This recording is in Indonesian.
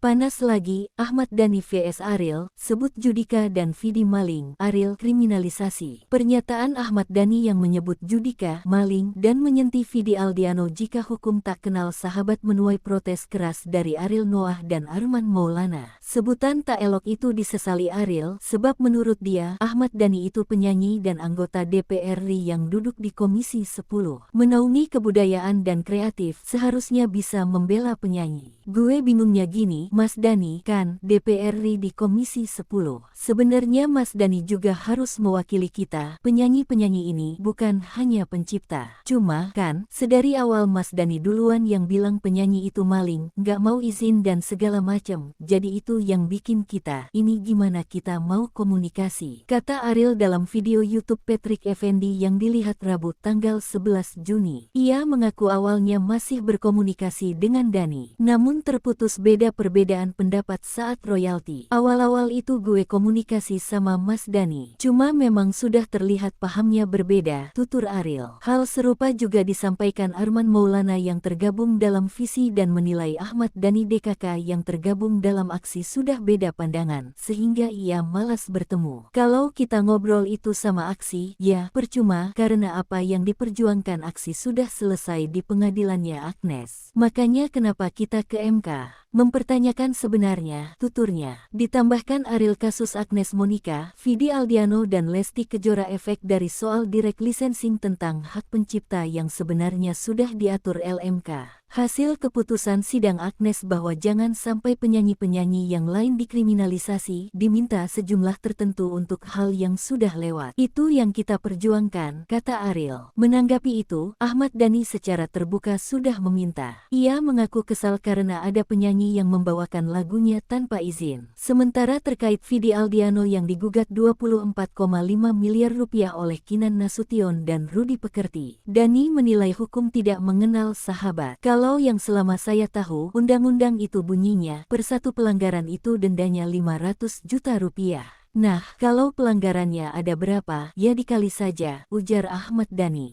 Panas lagi, Ahmad Dhani vs Ariel, sebut Judika dan Vidi maling, Ariel kriminalisasi. Pernyataan Ahmad Dhani yang menyebut Judika maling dan menyentuh Vidi Aldiano jika hukum tak kenal sahabat menuai protes keras dari Ariel Noah dan Arman Maulana. Sebutan tak elok itu disesali Ariel, sebab menurut dia, Ahmad Dhani itu penyanyi dan anggota DPR RI yang duduk di Komisi 10. Menaungi kebudayaan dan kreatif, seharusnya bisa membela penyanyi. Gue bingungnya gini, Mas Dhani kan DPR RI di Komisi 10. Sebenarnya Mas Dhani juga harus mewakili kita, penyanyi-penyanyi ini, bukan hanya pencipta. Cuma kan, sedari awal Mas Dhani duluan yang bilang penyanyi itu maling, nggak mau izin dan segala macem. Jadi itu yang bikin kita, ini gimana kita mau komunikasi? Kata Ariel dalam video YouTube Patrick Effendi yang dilihat Rabu tanggal 11 Juni. Ia mengaku awalnya masih berkomunikasi dengan Dhani, namun terputus beda perbedaan pendapat saat royalti. Awal-awal itu gue komunikasi sama Mas Dhani, cuma memang sudah terlihat pahamnya berbeda, tutur Ariel. Hal serupa juga disampaikan Arman Maulana yang tergabung dalam visi dan menilai Ahmad Dhani DKK yang tergabung dalam aksi sudah beda pandangan, sehingga ia malas bertemu. Kalau kita ngobrol itu sama aksi, ya percuma, karena apa yang diperjuangkan aksi sudah selesai di pengadilannya Agnes. Makanya kenapa kita ke MK? Mempertanyakan sebenarnya, tuturnya. Ditambahkan Ariel kasus Agnes Monica, Vidi Aldiano dan Lesti Kejora efek dari soal direct licensing tentang hak pencipta yang sebenarnya sudah diatur LMK. Hasil keputusan sidang Agnes bahwa jangan sampai penyanyi-penyanyi yang lain dikriminalisasi, diminta sejumlah tertentu untuk hal yang sudah lewat. Itu yang kita perjuangkan, kata Ariel. Menanggapi itu, Ahmad Dhani secara terbuka sudah meminta. Ia mengaku kesal karena ada penyanyi yang membawakan lagunya tanpa izin. Sementara terkait Vidi Aldiano yang digugat 24,5 miliar rupiah oleh Kinan Nasution dan Rudy Pekerti, Dhani menilai hukum tidak mengenal sahabat. Kalau yang selama saya tahu, undang-undang itu bunyinya, per satu pelanggaran itu dendanya 500 juta rupiah. Nah, kalau pelanggarannya ada berapa, ya dikali saja, ujar Ahmad Dhani.